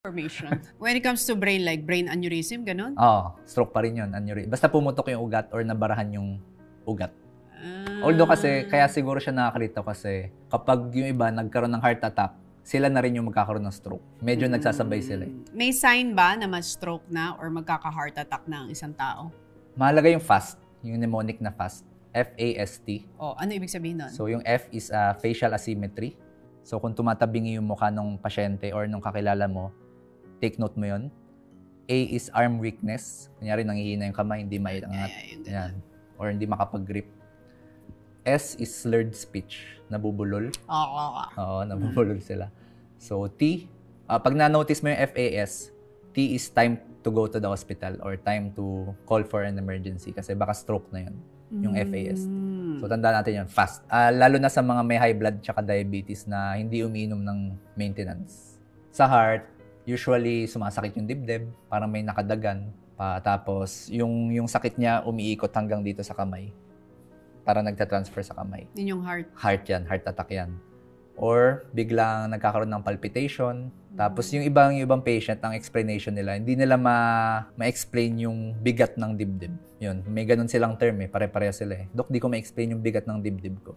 Information. When it comes to brain, like brain aneurysm, ganun? Oo, stroke pa rin yun. Basta pumutok yung ugat or nabarahan yung ugat. Although kasi, kaya siguro siya nakakalito kasi kapag yung iba nagkaroon ng heart attack, sila na rin yung magkakaroon ng stroke. Medyo nagsasabay sila. May sign ba na ma-stroke na or magkaka-heart attack na ang isang tao? Mahalaga yung FAST, yung mnemonic na FAST. F-A-S-T. Oh, ano ibig sabihin nun? So yung F is facial asymmetry. So kung tumatabingi yung mukha ng pasyente or nung kakilala mo, take note mo yun. A is arm weakness. Kunyari, nanghihina yung kamay, hindi maiangat. Yan. Or hindi makapag-grip. S is slurred speech. Nabubulol. Oo, nabubulol sila. So, T, pag na-notice mo yung FAS, T is time to go to the hospital or time to call for an emergency kasi baka stroke na yun, yung FAS. So, tandaan natin yun, fast. Lalo na sa mga may high blood tsaka diabetes na hindi umiinom ng maintenance. Sa heart, usually sumasakit yung dibdib, parang may nakadagan. Tapos, yung sakit niya umiikot hanggang dito sa kamay. Para nagtatransfer sa kamay. Yun yung heart. Heart yan, heart attack yan. Or biglang nagkakaroon ng palpitation. Tapos yung ibang patient, ang explanation nila, hindi nila ma-explain yung bigat ng dibdib. Yun, may ganun silang term eh, pare-pareho sila eh. Dok, di ko ma-explain yung bigat ng dibdib ko.